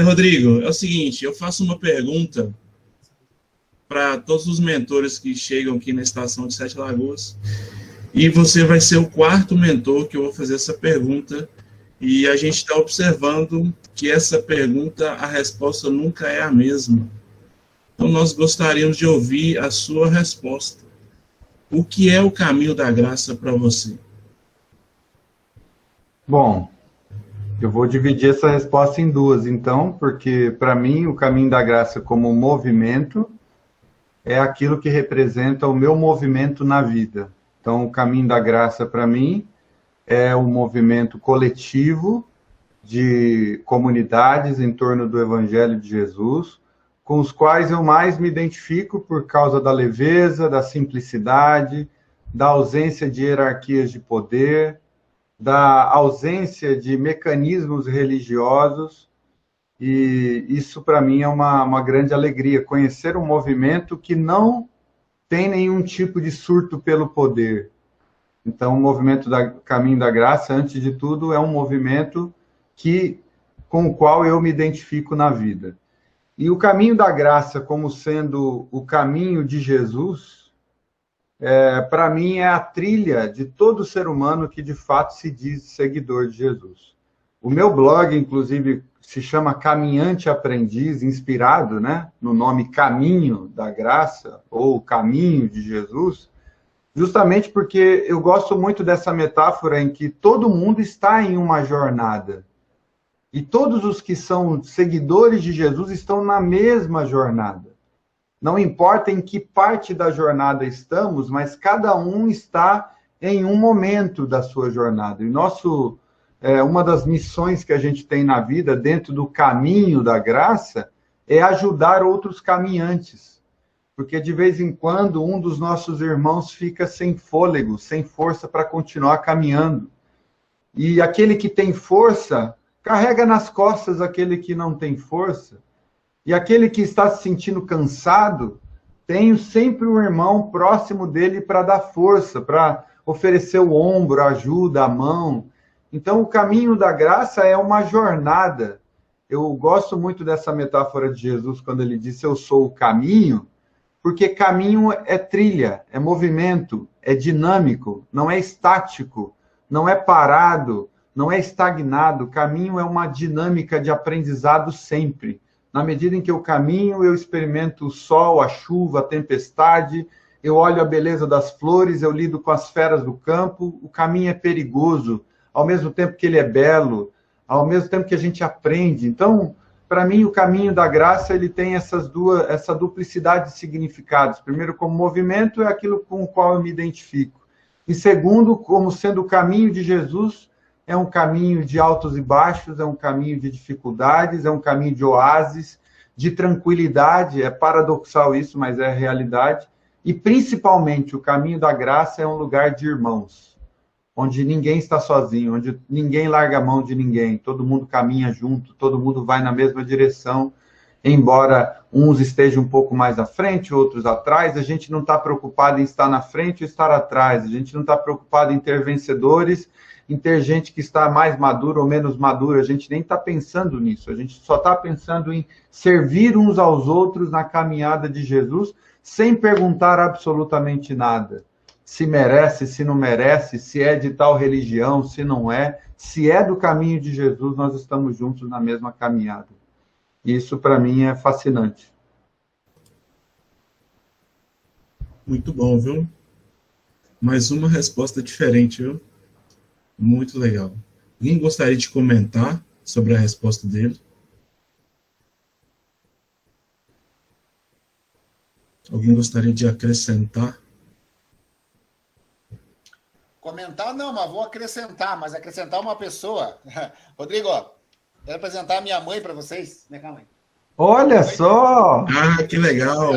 Rodrigo, é o seguinte, eu faço uma pergunta para todos os mentores que chegam aqui na estação de Sete Lagoas, e você vai ser o quarto mentor que eu vou fazer essa pergunta, e a gente está observando que essa pergunta, a resposta nunca é a mesma. Então, nós gostaríamos de ouvir a sua resposta. O que é o caminho da graça para você? Bom, eu vou dividir essa resposta em duas, então, porque para mim o caminho da graça como movimento é aquilo que representa o meu movimento na vida. Então, o caminho da graça para mim é o movimento coletivo de comunidades em torno do Evangelho de Jesus, com os quais eu mais me identifico por causa da leveza, da simplicidade, da ausência de hierarquias de poder, da ausência de mecanismos religiosos, e isso para mim é uma grande alegria, conhecer um movimento que não tem nenhum tipo de surto pelo poder. Então, o movimento da Caminho da Graça, antes de tudo, é um movimento com o qual eu me identifico na vida. E o Caminho da Graça, como sendo o caminho de Jesus, para mim é a trilha de todo ser humano que de fato se diz seguidor de Jesus. O meu blog, inclusive, se chama Caminhante Aprendiz, inspirado, né, no nome Caminho da Graça, ou Caminho de Jesus, justamente porque eu gosto muito dessa metáfora em que todo mundo está em uma jornada. E todos os que são seguidores de Jesus estão na mesma jornada. Não importa em que parte da jornada estamos, mas cada um está em um momento da sua jornada. E uma das missões que a gente tem na vida, dentro do caminho da graça, é ajudar outros caminhantes. Porque de vez em quando um dos nossos irmãos fica sem fôlego, sem força para continuar caminhando. E aquele que tem força carrega nas costas aquele que não tem força. E aquele que está se sentindo cansado, tem sempre um irmão próximo dele para dar força, para oferecer o ombro, a ajuda, a mão. Então, o caminho da graça é uma jornada. Eu gosto muito dessa metáfora de Jesus, quando ele disse, eu sou o caminho, porque caminho é trilha, é movimento, é dinâmico, não é estático, não é parado, não é estagnado. Caminho é uma dinâmica de aprendizado sempre. Na medida em que eu caminho, eu experimento o sol, a chuva, a tempestade, eu olho a beleza das flores, eu lido com as feras do campo. O caminho é perigoso, ao mesmo tempo que ele é belo, ao mesmo tempo que a gente aprende. Então, para mim, o caminho da graça ele tem essa duplicidade de significados. Primeiro, como movimento, é aquilo com o qual eu me identifico. E segundo, como sendo o caminho de Jesus, é um caminho de altos e baixos, é um caminho de dificuldades, é um caminho de oásis, de tranquilidade. É paradoxal isso, mas é a realidade. E, principalmente, o caminho da graça é um lugar de irmãos, onde ninguém está sozinho, onde ninguém larga a mão de ninguém, todo mundo caminha junto, todo mundo vai na mesma direção, embora uns estejam um pouco mais à frente, outros atrás, a gente não está preocupado em estar na frente ou estar atrás, a gente não está preocupado em ter vencedores, em ter gente que está mais madura ou menos madura, a gente nem está pensando nisso, a gente só está pensando em servir uns aos outros na caminhada de Jesus, sem perguntar absolutamente nada. Se merece, se não merece, se é de tal religião, se não é, se é do caminho de Jesus, nós estamos juntos na mesma caminhada. Isso, para mim, é fascinante. Muito bom, viu? Mais uma resposta diferente, viu? Muito legal. Alguém gostaria de comentar sobre a resposta dele? Alguém gostaria de acrescentar? Comentar não, mas vou acrescentar, mas acrescentar uma pessoa. Rodrigo, quero apresentar a minha mãe para vocês. Vem cá, mãe. Olha só! Ah, que legal!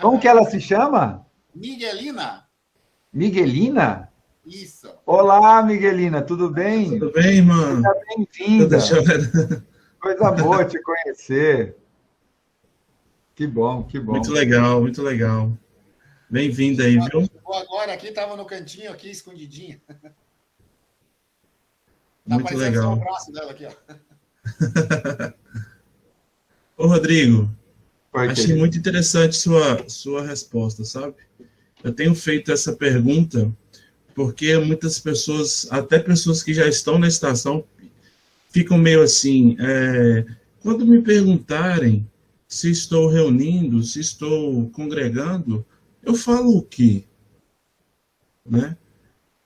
Como que ela se chama? Miguelina. Miguelina? Isso. Olá, Miguelina, tudo bem? Tudo bem, irmã? Seja bem-vinda. Eu... Coisa boa te conhecer. Que bom, que bom. Muito legal, muito legal. Bem-vinda aí, viu? Chegou agora aqui, estava no cantinho aqui, escondidinha. Tá muito legal. Só o braço dela aqui, ó. Ô, Rodrigo, Oi, achei querido. muito interessante sua resposta, sabe? Eu tenho feito essa pergunta porque muitas pessoas, até pessoas que já estão na estação, ficam meio assim, quando me perguntarem se estou reunindo, se estou congregando, eu falo o quê? Né?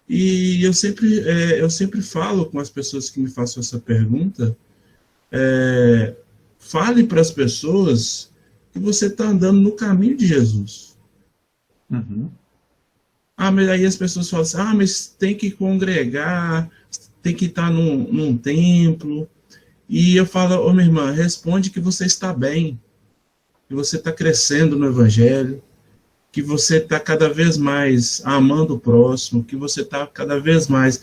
E eu sempre falo com as pessoas que me façam essa pergunta, fale para as pessoas que você está andando no caminho de Jesus. Uhum. Ah, mas aí as pessoas falam assim, ah, mas tem que congregar, tem que estar num templo. E eu falo, ô minha irmã, responde que você está bem, que você está crescendo no Evangelho, que você está cada vez mais amando o próximo, que você está cada vez mais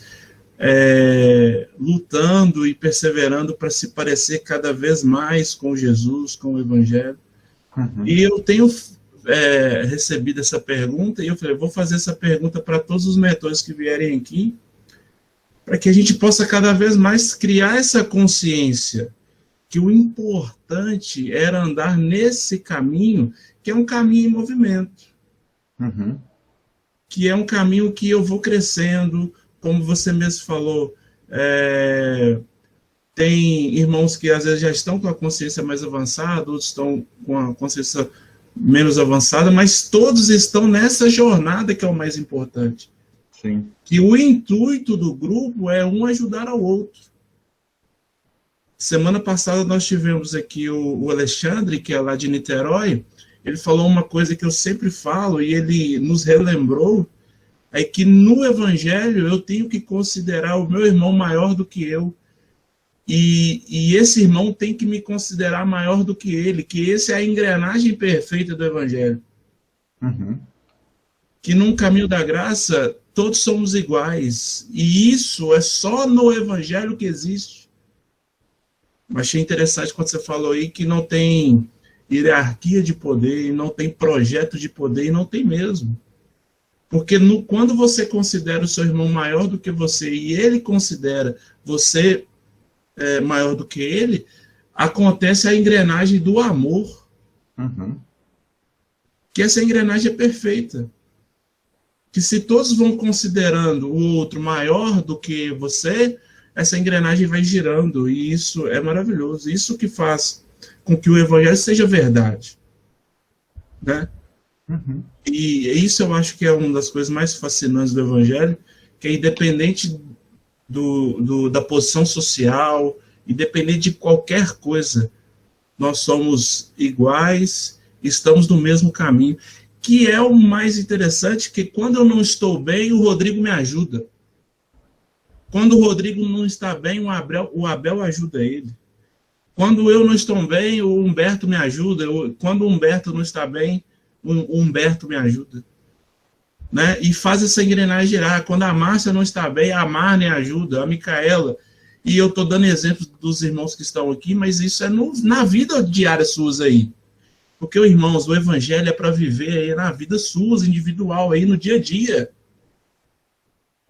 lutando e perseverando para se parecer cada vez mais com Jesus, com o Evangelho. Uhum. E eu tenho recebido essa pergunta, e eu falei, vou fazer essa pergunta para todos os mentores que vierem aqui, para que a gente possa cada vez mais criar essa consciência que o importante era andar nesse caminho, que é um caminho em movimento, Uhum. que é um caminho que eu vou crescendo, como você mesmo falou, tem irmãos que às vezes já estão com a consciência mais avançada, outros estão com a consciência menos avançada, mas todos estão nessa jornada que é o mais importante. Sim. Que o intuito do grupo é um ajudar ao outro. Semana passada nós tivemos aqui o Alexandre, que é lá de Niterói, ele falou uma coisa que eu sempre falo, e ele nos relembrou, é que no Evangelho eu tenho que considerar o meu irmão maior do que eu, e esse irmão tem que me considerar maior do que ele, que essa é a engrenagem perfeita do Evangelho. Uhum. Que num caminho da graça todos somos iguais, e isso é só no Evangelho que existe. Achei interessante quando você falou aí que não tem hierarquia de poder, não tem projeto de poder, e não tem mesmo. Porque quando você considera o seu irmão maior do que você, e ele considera você maior do que ele, acontece a engrenagem do amor. Uhum. Que essa engrenagem é perfeita. Que se todos vão considerando o outro maior do que você, essa engrenagem vai girando, e isso é maravilhoso. Isso que faz com que o Evangelho seja verdade. Né? Uhum. E isso eu acho que é uma das coisas mais fascinantes do Evangelho, que é independente da posição social, independente de qualquer coisa, nós somos iguais, estamos no mesmo caminho, que é o mais interessante, que quando eu não estou bem, o Rodrigo me ajuda. Quando o Rodrigo não está bem, o Abel ajuda ele. Quando eu não estou bem, o Humberto me ajuda. Quando o Humberto não está bem, o Humberto me ajuda. Né? E faz essa engrenagem girar. Quando a Márcia não está bem, a Marne ajuda, a Micaela. E eu estou dando exemplos dos irmãos que estão aqui, mas isso é na vida diária suas aí. Porque, irmãos, o Evangelho é para viver aí na vida suas, individual, aí no dia a dia.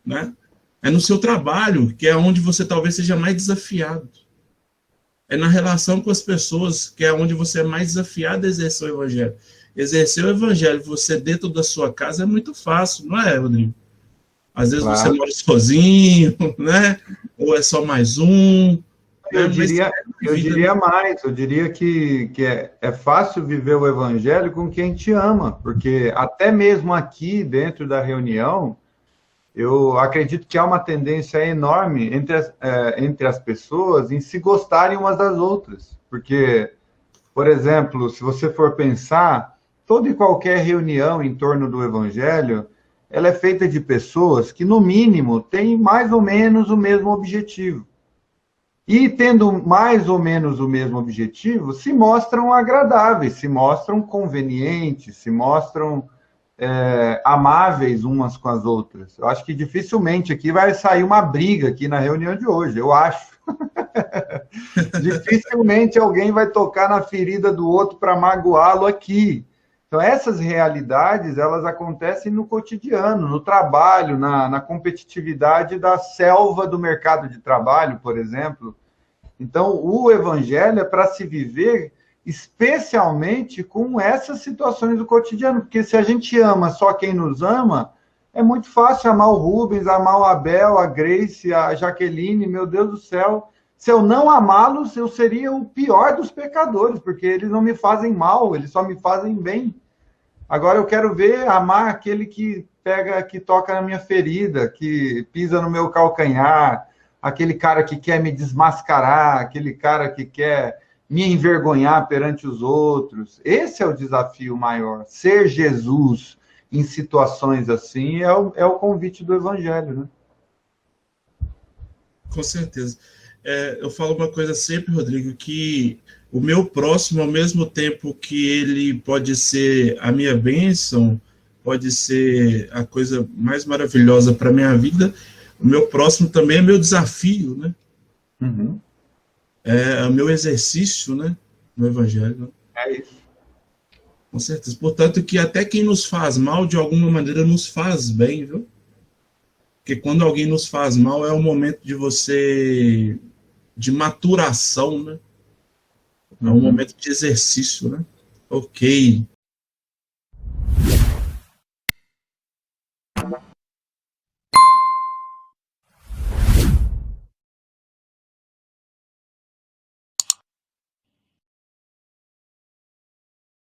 Né? É no seu trabalho, que é onde você talvez seja mais desafiado. É na relação com as pessoas, que é onde você é mais desafiado a exercer o Evangelho. Exercer o Evangelho, você dentro da sua casa, é muito fácil, não é, Rodrigo? Às vezes você mora sozinho, né? Ou é só mais um. Eu diria mais, eu diria que é fácil viver o Evangelho com quem te ama, porque até mesmo aqui, dentro da reunião, eu acredito que há uma tendência enorme entre as pessoas em se gostarem umas das outras. Porque, por exemplo, se você for pensar, toda e qualquer reunião em torno do Evangelho, ela é feita de pessoas que, no mínimo, têm mais ou menos o mesmo objetivo. E, tendo mais ou menos o mesmo objetivo, se mostram agradáveis, se mostram convenientes, se mostram amáveis umas com as outras. Eu acho que dificilmente aqui vai sair uma briga aqui na reunião de hoje, eu acho. Dificilmente alguém vai tocar na ferida do outro para magoá-lo aqui. Então, essas realidades, elas acontecem no cotidiano, no trabalho, na competitividade da selva do mercado de trabalho, por exemplo. Então, o Evangelho é para se viver especialmente com essas situações do cotidiano, porque se a gente ama só quem nos ama, é muito fácil amar o Rubens, amar o Abel, a Grace, a Jaqueline, meu Deus do céu. Se eu não amá-los, eu seria o pior dos pecadores, porque eles não me fazem mal, eles só me fazem bem. Agora eu quero ver, amar aquele que pega, que toca na minha ferida, que pisa no meu calcanhar, aquele cara que quer me desmascarar, aquele cara que quer me envergonhar perante os outros. Esse é o desafio maior. Ser Jesus em situações assim é o convite do Evangelho, né? Com certeza. Eu falo uma coisa sempre, Rodrigo, que o meu próximo, ao mesmo tempo que ele pode ser a minha bênção, pode ser a coisa mais maravilhosa para a minha vida, o meu próximo também é meu desafio, né? Uhum. É o meu exercício, né? No Evangelho. Né? É isso. Com certeza. Portanto, que até quem nos faz mal, de alguma maneira, nos faz bem, viu? Porque quando alguém nos faz mal, é o momento de maturação, né? É um momento de exercício, né? Ok,